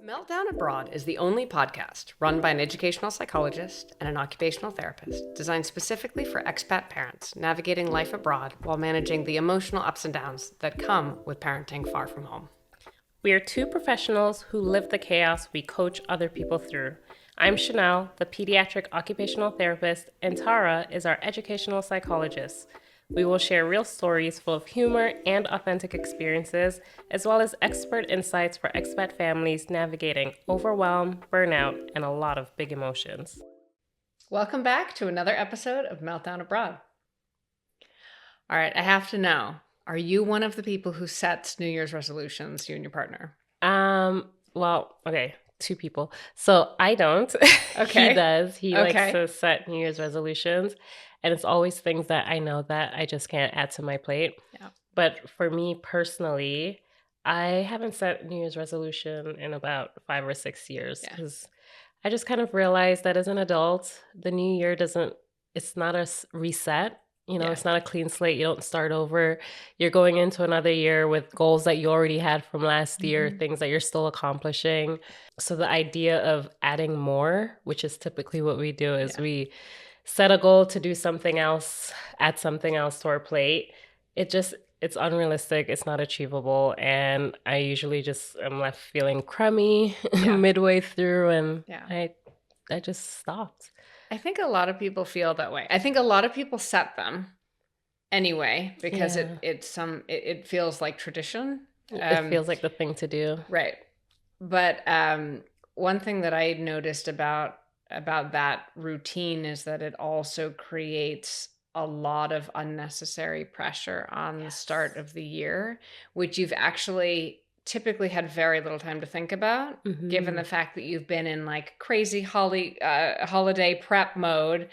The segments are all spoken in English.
Meltdown Abroad is the only podcast run by an educational psychologist and an occupational therapist designed specifically for expat parents navigating life abroad while managing the emotional ups and downs that come with parenting far from home. We are two professionals who live the chaos we coach other people through. I'm Chanel, the pediatric occupational therapist, and Tara is our educational psychologist. We will share real stories full of humor and authentic experiences, as well as expert insights for expat families navigating overwhelm, burnout, and a lot of big emotions. Welcome back to another episode of Meltdown Abroad. All right, I have to know, are you one of the people who sets New Year's resolutions, you and your partner? Okay, two people. So I don't. Okay. He does. He Okay. likes to set New Year's resolutions. And it's always things that I know that I just can't add to my plate. Yeah. But for me personally, I haven't set New Year's resolution in about 5 or 6 years because I just kind of realized that as an adult, the new year it's not a reset. It's not a clean slate. You don't start over. You're going into another year with goals that you already had from last year, things that you're still accomplishing. So the idea of adding more, which is typically what we do, is we set a goal to do something else, add something else to our plate. It's unrealistic. It's not achievable. And I usually just am left feeling crummy midway through. And I just stopped. I think a lot of people feel that way. I think a lot of people set them anyway because it feels like tradition. It feels like the thing to do. Right. But one thing that I noticed about that routine is that it also creates a lot of unnecessary pressure on the start of the year, which you've actually typically had very little time to think about, given the fact that you've been in like crazy holiday prep mode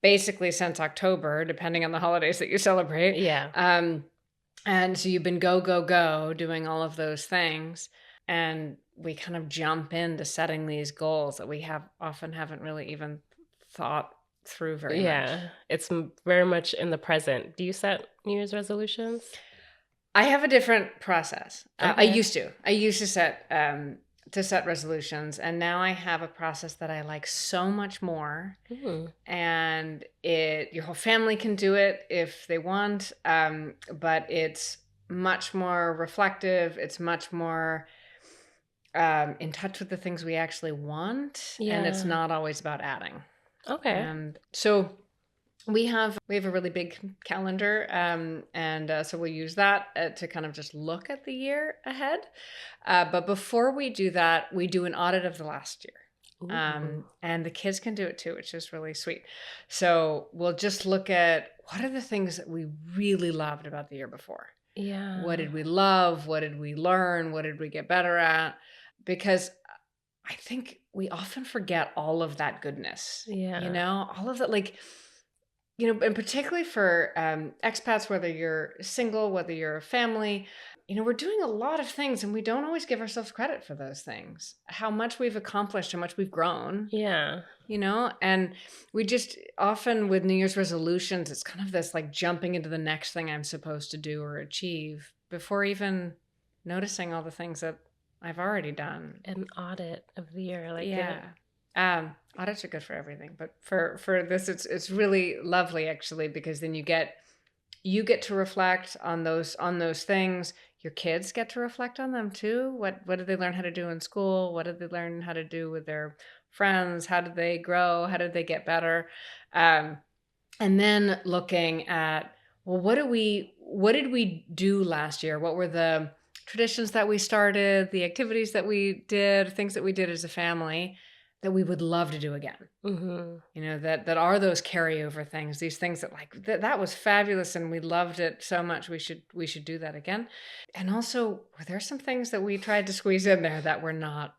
basically since October, depending on the holidays that you celebrate. Yeah. And so you've been go doing all of those things. And we kind of jump into setting these goals that we often haven't really even thought through very much. Yeah, it's very much in the present. Do you set New Year's resolutions? I have a different process. Okay. I used to set resolutions, and now I have a process that I like so much more. And your whole family can do it if they want, but it's much more reflective. It's much more in touch with the things we actually want, and it's not always about adding. Okay. And so we have a really big calendar, and so we'll use that to kind of just look at the year ahead. But before we do that, we do an audit of the last year. And the kids can do it too, which is really sweet. So we'll just look at what are the things that we really loved about the year before. Yeah. What did we love? What did we learn? What did we get better at? Because I think we often forget all of that goodness. Yeah. All of that, like, and particularly for expats, whether you're single, whether you're a family, we're doing a lot of things and we don't always give ourselves credit for those things, how much we've accomplished, how much we've grown. Yeah. And we just often with New Year's resolutions, it's kind of this like jumping into the next thing I'm supposed to do or achieve before even noticing all the things that I've already done. An audit of the year, like audits are good for everything, but for this, it's really lovely actually, because then you get to reflect on those things. Your kids get to reflect on them too. What did they learn how to do in school? What did they learn how to do with their friends? How did they grow? How did they get better? And then looking at, well, what did we do last year? What were the traditions that we started, the activities that we did, things that we did as a family that we would love to do again? That are those carryover things, these things that like that was fabulous and we loved it so much, we should do that again. And also, were there some things that we tried to squeeze in there that were not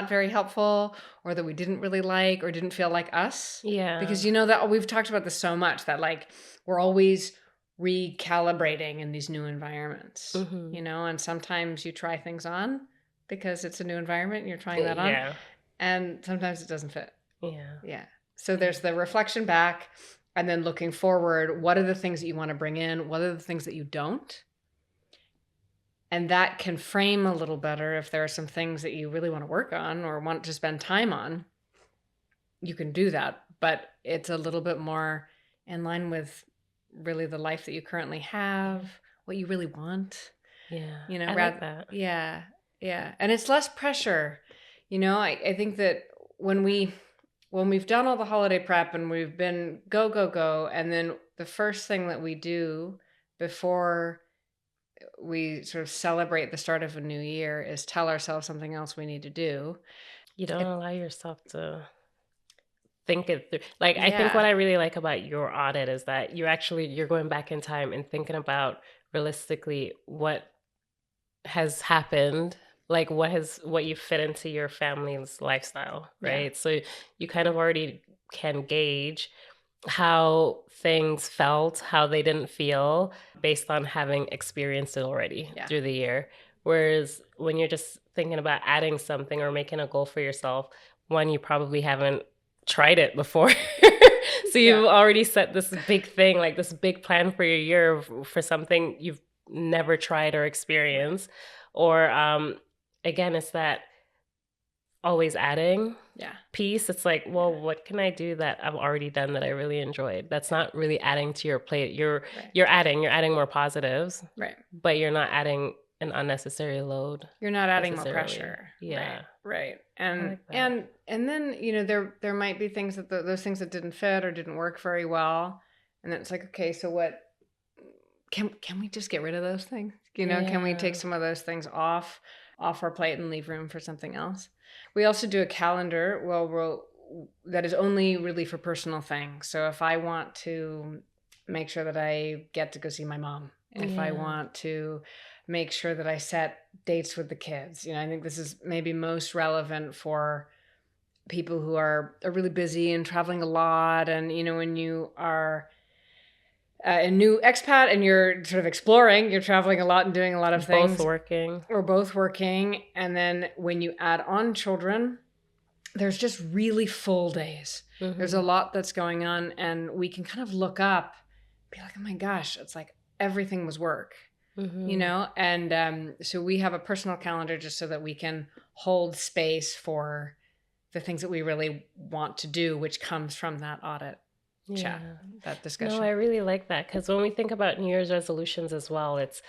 very helpful, or that we didn't really like or didn't feel like us? Yeah. Because that we've talked about this so much, that like we're always recalibrating in these new environments. And sometimes you try things on because it's a new environment and you're trying that on, and sometimes it doesn't fit. So there's the reflection back, and then looking forward, what are the things that you want to bring in? What are the things that you don't? And that can frame a little better if there are some things that you really want to work on or want to spend time on. You can do that, but it's a little bit more in line with really the life that you currently have, what you really want, Yeah. I like rather, that. yeah, yeah. And it's less pressure. I think that when we've done all the holiday prep and we've been go, go, go, and then the first thing that we do before we sort of celebrate the start of a new year is tell ourselves something else we need to do. You don't It, allow yourself to think it through. Like, I think what yeah, I really like about your audit is that you're going back in time and thinking about realistically what has happened, like what you fit into your family's lifestyle, yeah, right? So you kind of already can gauge how things felt, how they didn't feel based on having experienced it already yeah, through the year. Whereas when you're just thinking about adding something or making a goal for yourself, one, you probably haven't tried it before. So yeah, you've already set this big thing, like this big plan for your year for something you've never tried or right, experienced. Or again, it's that always adding yeah, piece. It's like, yeah, well, what can I do that I've already done that I really enjoyed? That's not really adding to your plate. right, You're adding more positives, right. but you're not adding an unnecessary load You're not adding more necessarily. pressure, right, Yeah. right. I and like that. and and then there might be things that those things that didn't fit or didn't work very well, and then it's like, okay, so what can we just get rid of those things? Can we take Yeah. some of those things off our plate and leave room for something else? We also do a calendar. Well, that is only really for personal things. So if I want to make sure that I get to go see my mom, if I Yeah. want to make sure that I set dates with the kids, I think this is maybe most relevant for people who are really busy and traveling a lot. And when you are a new expat and you're sort of exploring, you're traveling a lot and doing a lot of Both things, working. or both working. And then when you add on children, there's just really full days. There's a Mm-hmm. lot that's going on, and we can kind of look up, be like, oh my gosh, it's like everything was work, Mm-hmm. And so we have a personal calendar just so that we can hold space for the things that we really want to do, which comes from that audit chat, Yeah. that No, discussion. I really like that because when we think about New Year's resolutions as well, it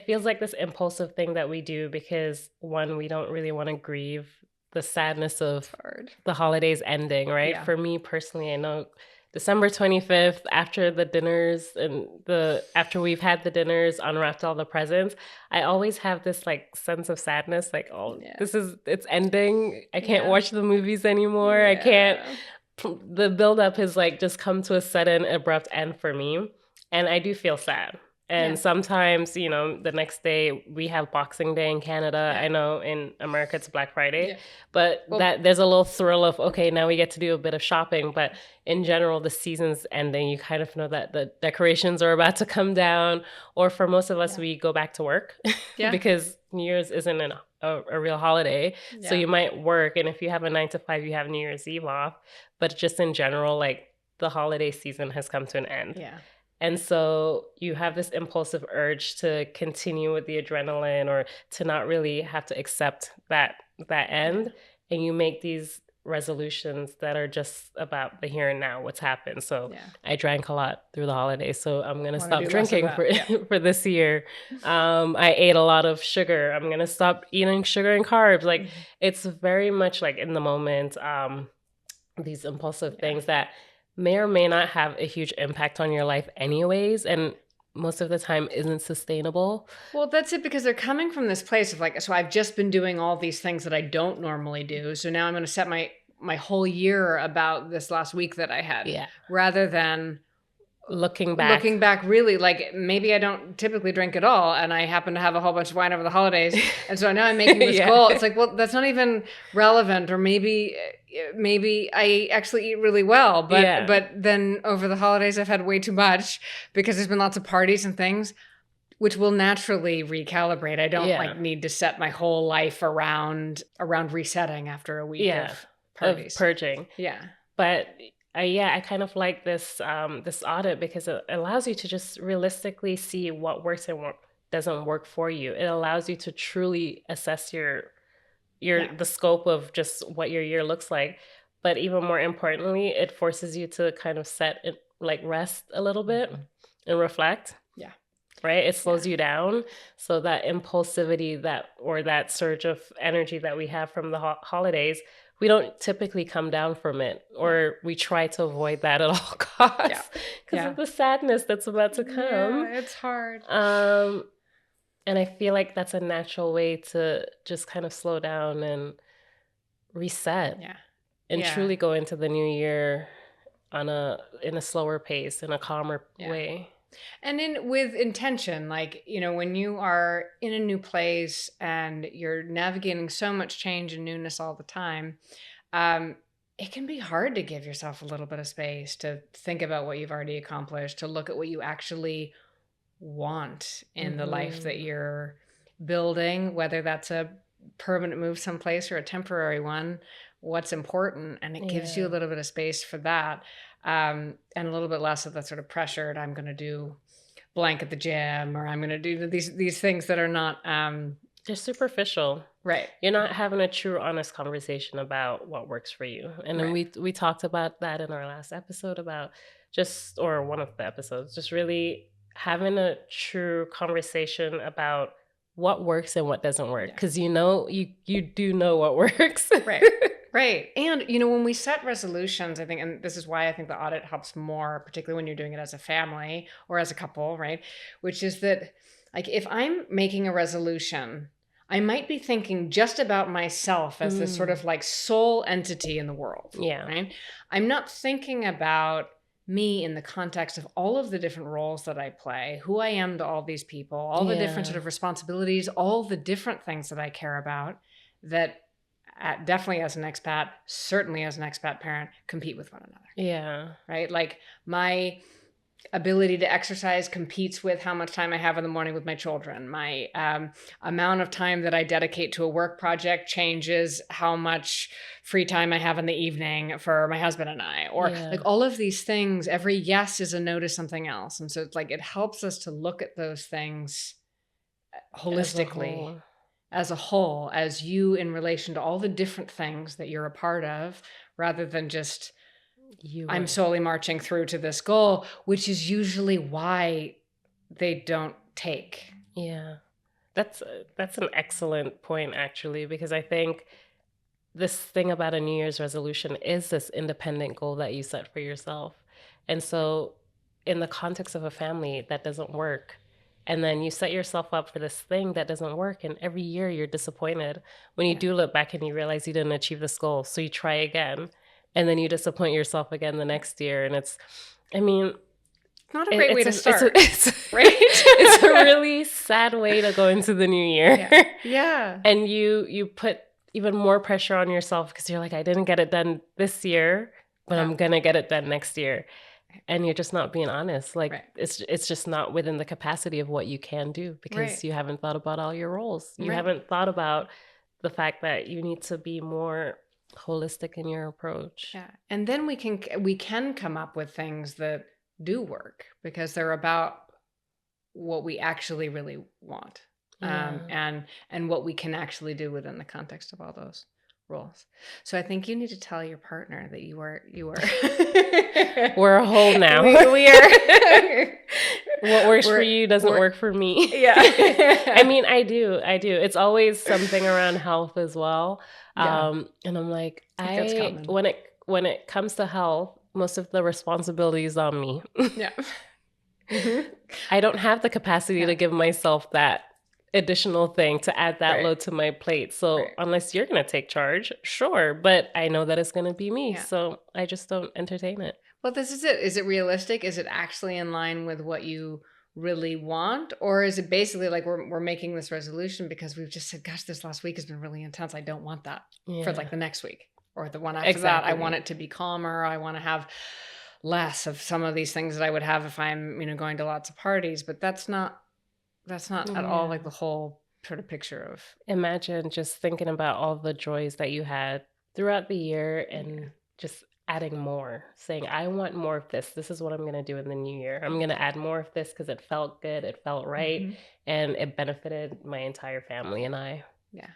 feels like this impulsive thing that we do because one, we don't really want to grieve the sadness It's of hard. the holidays ending, right? Yeah. For me personally, I know December 25th, after the dinners and the after we've had the dinners, unwrapped all the presents, I always have this like sense of sadness, like, oh, Yeah. it's ending. I can't Yeah. watch the movies anymore. I can't Yeah. the buildup has like just come to a sudden abrupt end for me, and I do feel sad. Yeah. And sometimes, the next day we have Boxing Day in Canada. Yeah. I know in America it's Black Friday, Yeah. but Well, that there's a little thrill of, okay, now we get to do a bit of shopping. But in general, the season's ending. You kind of know that the decorations are about to come down, or for most of us, yeah. we go back to work Yeah. because New Year's isn't a real holiday. So Yeah. you might work, and if you have a 9 to 5, you have New Year's Eve off. But just in general, like the holiday season has come to an end. Yeah. And so you have this impulsive urge to continue with the adrenaline or to not really have to accept that Yeah. end. And you make these resolutions that are just about the here and now, what's happened. So Yeah. I drank a lot through the holidays, so I'm gonna Want to stop do less of drinking that. for Yeah. for this year. I ate a lot of sugar. I'm gonna stop eating sugar and carbs. Like Mhm. it's very much like in the moment. These impulsive Yeah. things that may or may not have a huge impact on your life anyways, and most of the time isn't sustainable. Well, that's it, because they're coming from this place of like, so I've just been doing all these things that I don't normally do. So now I'm going to set my whole year about this last week that I had, Yeah. rather than Looking back. looking back, really, like maybe I don't typically drink at all, and I happen to have a whole bunch of wine over the holidays, and so now I'm making this Yeah. goal. It's like, well, that's not even relevant. Or maybe I actually eat really well, but Yeah. then over the holidays I've had way too much because there's been lots of parties and things, which will naturally recalibrate. I don't Yeah. like need to set my whole life around resetting after a week Yeah. of Of parties. purging. Yeah. But yeah, I kind of like this audit because it allows you to just realistically see what works and doesn't work for you. It allows you to truly assess Yeah. the scope of just what your year looks like. But even more importantly, it forces you to kind of set it, like rest a little bit and reflect. Yeah. Right? It slows Yeah. you down. So that impulsivity or that surge of energy that we have from the holidays, we don't typically come down from it, or we try to avoid that at all Yeah. costs because Yeah. of the sadness that's about to come. Yeah, it's hard. And I feel like that's a natural way to just kind of slow down and reset. Yeah. And Yeah. truly go into the new year in a slower pace, in a calmer way. And with intention, like, when you are in a new place and you're navigating so much change and newness all the time, it can be hard to give yourself a little bit of space to think about what you've already accomplished, to look at what you actually want in the life that you're building, whether that's a permanent move someplace or a temporary one, what's important. And it gives you a little bit of space for that. And a little bit less of that sort of pressured, I'm going to do blank at the gym, or I'm going to do these things that are not, they're superficial. Right. You're not having a true, honest conversation about what works for you. And then we talked about that in our last episode about or one of the episodes, just really having a true conversation about what works and what doesn't work. Because you do know what works. Right. Right. And, when we set resolutions, I think, and this is why I think the audit helps more, particularly when you're doing it as a family or as a couple, right? Which is that, like, if I'm making a resolution, I might be thinking just about myself as this sort of like sole entity in the world. Yeah. Right. I'm not thinking about me in the context of all of the different roles that I play, who I am to all these people, all the different sort of responsibilities, all the different things that I care about that definitely as an expat, certainly as an expat parent, compete with one another. Yeah. Right? Like my ability to exercise competes with how much time I have in the morning with my children. My amount of time that I dedicate to a work project changes how much free time I have in the evening for my husband and I. Or like all of these things, every yes is a no to something else. And so it's like it helps us to look at those things holistically. As a whole, as you in relation to all the different things that you're a part of, rather than just I'm solely marching through to this goal, which is usually why they don't take. Yeah. That's an excellent point, actually, because I think this thing about a New Year's resolution is this independent goal that you set for yourself. And so in the context of a family, that doesn't work. And then you set yourself up for this thing that doesn't work. And every year you're disappointed when you do look back and you realize you didn't achieve this goal. So you try again. And then you disappoint yourself again the next year. And it's not a great way to start. Right? It's a really sad way to go into the new year. Yeah. And you put even more pressure on yourself because you're like, I didn't get it done this year, but I'm going to get it done next year. And you're just not being honest. Like it's just not within the capacity of what you can do because you haven't thought about all your roles. You haven't thought about the fact that you need to be more holistic in your approach. Yeah. And then we can come up with things that do work because they're about what we actually really want. And what we can actually do within the context of all those roles. So I think you need to tell your partner that you are we're a whole now. We are what works for you doesn't work for me. Yeah. I do. It's always something around health as well. And I'm like, when it comes to health, most of the responsibility is on me. Yeah. I don't have the capacity to give myself that additional thing to add that load to my plate. So unless you're going to take charge, sure. But I know that it's going to be me. Yeah. So I just don't entertain it. Well, this is it. Is it realistic? Is it actually in line with what you really want? Or is it basically like we're making this resolution because we've just said, gosh, this last week has been really intense. I don't want that for like the next week or the one after that. I want it to be calmer. I want to have less of some of these things that I would have if I'm, going to lots of parties. But that's not at all like the whole sort of picture of. Imagine just thinking about all the joys that you had throughout the year and just adding more, saying, I want more of this. This is what I'm going to do in the new year. I'm going to add more of this because it felt good. It felt right. And it benefited my entire family and I. Yeah.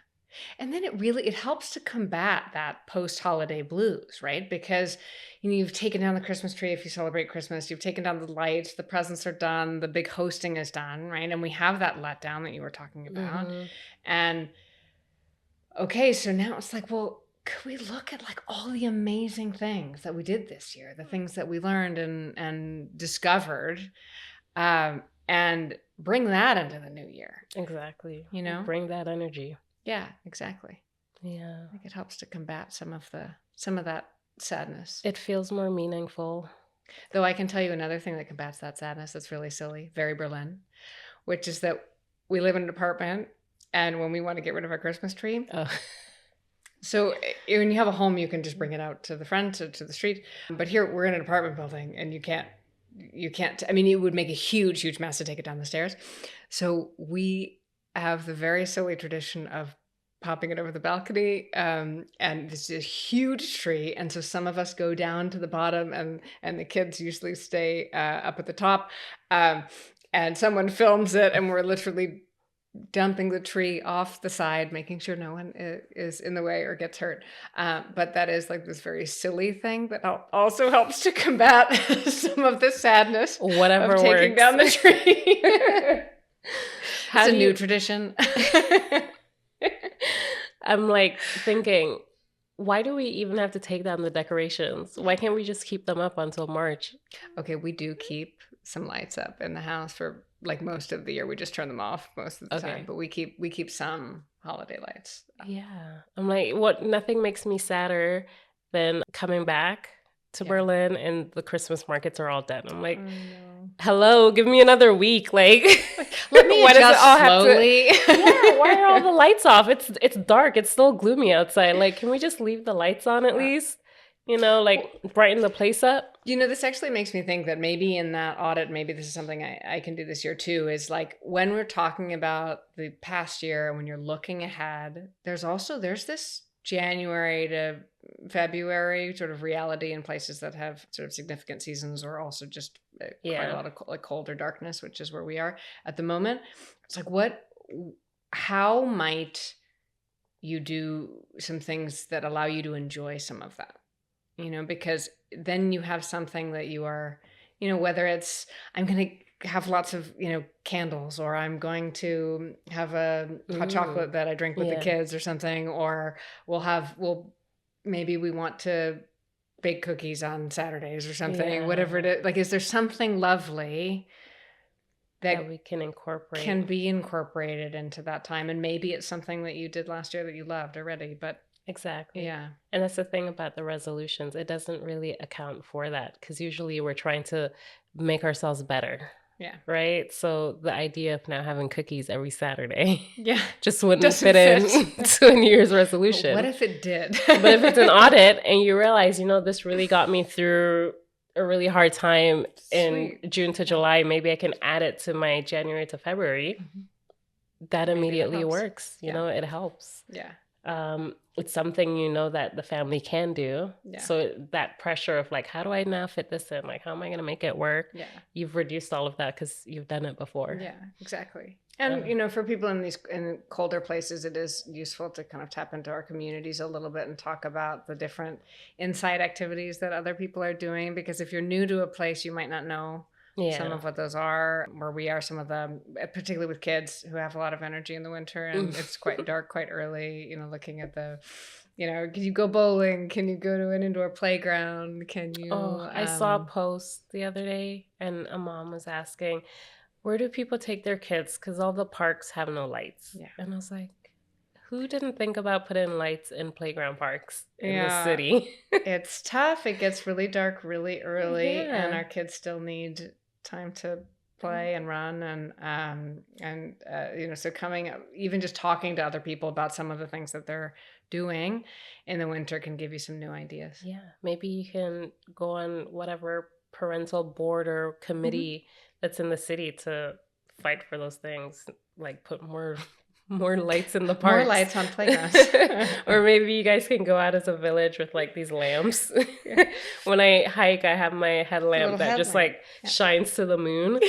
And then it helps to combat that post-holiday blues, right? Because you've taken down the Christmas tree if you celebrate Christmas, you've taken down the lights, the presents are done, the big hosting is done, right? And we have that letdown that you were talking about. And okay, so now it's like, well, could we look at like all the amazing things that we did this year, the things that we learned and discovered, and bring that into the new year? Exactly. Bring that energy. Yeah, exactly. Yeah. I think it helps to combat some of that sadness. It feels more meaningful. Though I can tell you another thing that combats that sadness that's really silly, very Berlin, which is that we live in an apartment, and when we want to get rid of our Christmas tree, so when you have a home, you can just bring it out to the front, to the street. But here we're in an apartment building, and you can't. I mean, it would make a huge, huge mess to take it down the stairs. So we have the very silly tradition of popping it over the balcony, and it's a huge tree, and so some of us go down to the bottom, and the kids usually stay up at the top, and someone films it, and we're literally dumping the tree off the side, making sure no one is in the way or gets hurt. But that is like this very silly thing that also helps to combat some of the sadness Whatever of taking works. down the tree. It's a new tradition. I'm like thinking, why do we even have to take down the decorations? Why can't we just keep them up until March? Okay, we do keep some lights up in the house for like most of the year. We just turn them off most of the time, but we keep some holiday lights up. Yeah. I'm like, nothing makes me sadder than coming back to Berlin and the Christmas markets are all dead. I'm like, hello, give me another week. Like let me adjust slowly. Why are all the lights off? It's dark. It's still gloomy outside. Like, can we just leave the lights on at least? Like brighten the place up. This actually makes me think that maybe in that audit, maybe this is something I can do this year too, is like when we're talking about the past year and when you're looking ahead, there's this January to February sort of reality in places that have sort of significant seasons or also just quite a lot of like colder darkness, which is where we are at the moment. It's like how might you do some things that allow you to enjoy some of that? Because then you have something that you are, whether it's, I'm going to have lots of, candles, or I'm going to have a hot chocolate that I drink with the kids or something, or maybe we want to bake cookies on Saturdays or something, whatever it is. Like, is there something lovely that we can incorporate, can be incorporated into that time? And maybe it's something that you did last year that you loved already, but exactly. Yeah. And that's the thing about the resolutions. It doesn't really account for that because usually we're trying to make ourselves better. Yeah. Right? So the idea of now having cookies every Saturday just Doesn't fit into a New Year's resolution. But what if it did? But if it's an audit and you realize, this really got me through a really hard time in June to July, maybe I can add it to my January to February. That immediately works. It helps. Yeah. It's something that the family can do. So that pressure of like, how do I now fit this in? Like, how am I going to make it work? You've reduced all of that because you've done it before. Yeah, exactly. And for people in colder places, it is useful to kind of tap into our communities a little bit and talk about the different inside activities that other people are doing. Because if you're new to a place, you might not know some of what those are. Where we are, some of them, particularly with kids who have a lot of energy in the winter and it's quite dark quite early, looking at the, can you go bowling? Can you go to an indoor playground? Can you... I saw a post the other day and a mom was asking, where do people take their kids? Because all the parks have no lights. Yeah. And I was like, who didn't think about putting lights in playground parks in the city? It's tough. It gets really dark really early and our kids still need time to play and run and so coming up, even just talking to other people about some of the things that they're doing in the winter can give you some new ideas. Yeah, maybe you can go on whatever parental board or committee that's in the city to fight for those things, like put more more lights in the More parks. lights on playgrounds. Or maybe you guys can go out as a village with like these lamps. When I hike, I have my headlamp that just like shines to the moon.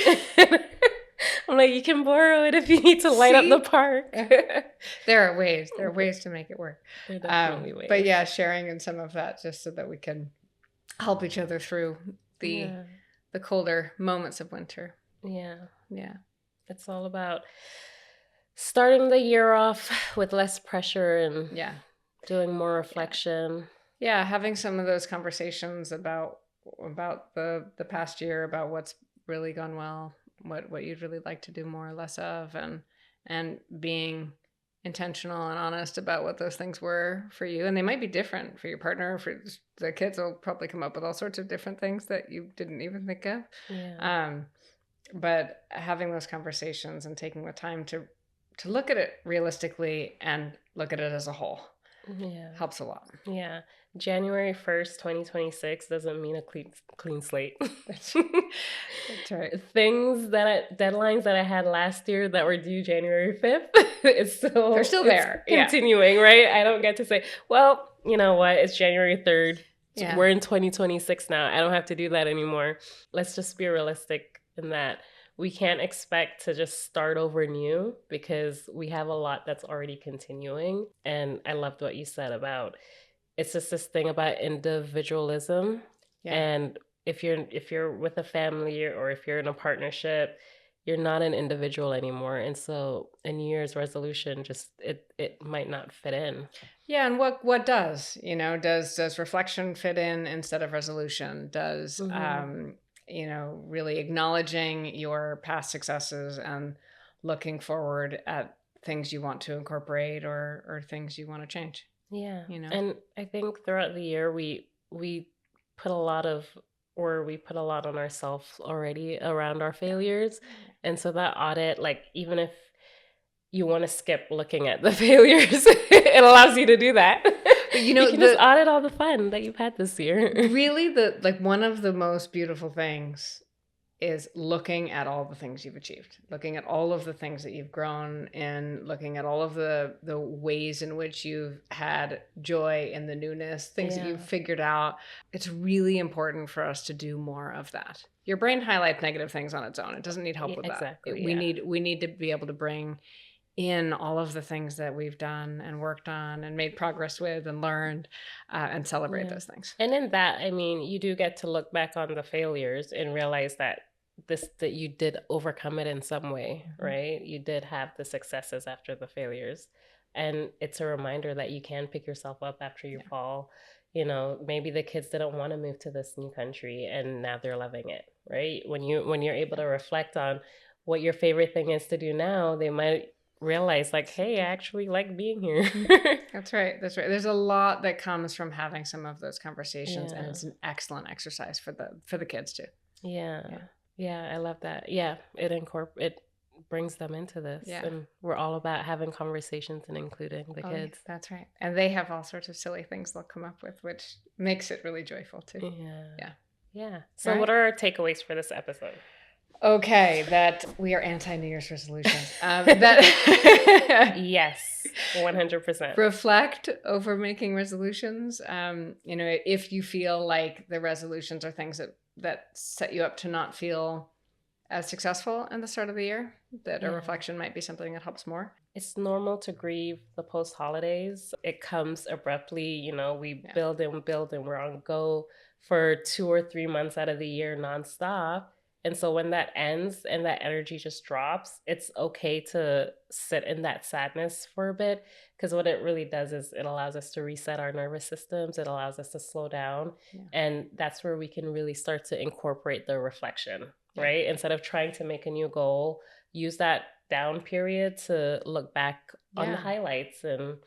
I'm like, you can borrow it if you need to light up the park. There are ways to make it work. There are definitely ways. But yeah, sharing in some of that just so that we can help each other through the colder moments of winter. Yeah. Yeah. It's all about starting the year off with less pressure and doing more reflection. Yeah, having some of those conversations about the past year, about what's really gone well, what you'd really like to do more or less of, and being intentional and honest about what those things were for you. And they might be different for your partner. For the kids will probably come up with all sorts of different things that you didn't even think of. Yeah. But having those conversations and taking the time to look at it realistically and look at it as a whole helps a lot. Yeah. January 1st, 2026 doesn't mean a clean slate. That's right. Deadlines that I had last year that were due January 5th, they're still there. Continuing, right? I don't get to say, well, you know what? It's January 3rd. Yeah. We're in 2026 now. I don't have to do that anymore. Let's just be realistic in that we can't expect to just start over new because we have a lot that's already continuing. And I loved what you said about it's just this thing about individualism. Yeah. And if you're with a family or if you're in a partnership, you're not an individual anymore. And so a New Year's resolution just it might not fit in. Yeah, and what does? Does reflection fit in instead of resolution? Does really acknowledging your past successes and looking forward at things you want to incorporate or things you want to change. Yeah. And I think throughout the year we put a lot on ourselves already around our failures. And so that audit, like even if you want to skip looking at the failures, it allows you to do that. You can just audit all the fun that you've had this year. Really, one of the most beautiful things is looking at all the things you've achieved, looking at all of the things that you've grown in, looking at all of the ways in which you've had joy in the newness, things that you've figured out. It's really important for us to do more of that. Your brain highlights negative things on its own. It doesn't need help with that. Exactly. We need to be able to bring in all of the things that we've done and worked on and made progress with and learned and celebrate those things. And in that, I mean, you do get to look back on the failures and realize that you did overcome it in some way, right? You did have the successes after the failures. And it's a reminder that you can pick yourself up after you fall. Maybe the kids didn't want to move to this new country and now they're loving it, right? When you're able to reflect on what your favorite thing is to do now, they might realize like, hey, I actually like being here. That's right. There's a lot that comes from having some of those conversations, and it's an excellent exercise for the kids too. Yeah, I love that. Yeah, it brings them into this. Yeah. And we're all about having conversations and including the kids. That's right. And they have all sorts of silly things they'll come up with, which makes it really joyful too. Yeah. So what are our takeaways for this episode? Okay, that we are anti-New Year's resolutions. Yes, 100%. Reflect over making resolutions. If you feel like the resolutions are things that set you up to not feel as successful in the start of the year, that a reflection might be something that helps more. It's normal to grieve the post-holidays. It comes abruptly. We build and we're on go for 2 or 3 months out of the year nonstop. And so when that ends and that energy just drops, it's okay to sit in that sadness for a bit, because what it really does is it allows us to reset our nervous systems. It allows us to slow down. And that's where we can really start to incorporate the reflection, right? Instead of trying to make a new goal, use that down period to look back on the highlights and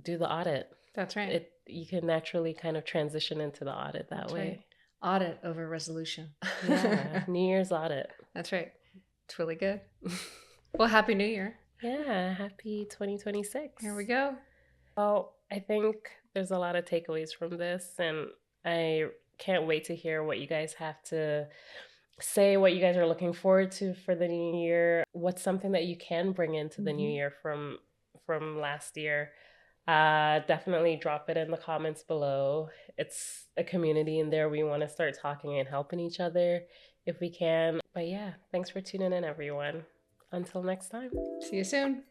do the audit. That's right. You can naturally kind of transition into the audit that way. Right. Audit over resolution. Yeah, New Year's audit. That's right. It's really good. Well, Happy New Year. Yeah, happy 2026. Here we go. Well, I think there's a lot of takeaways from this, and I can't wait to hear what you guys have to say what you guys are looking forward to for the new year. What's something that you can bring into the new Mhm. year from last year? Definitely drop it in the comments below. It's a community in there. We want to start talking and helping each other if we can. But yeah, thanks for tuning in, everyone. Until next time. See you soon.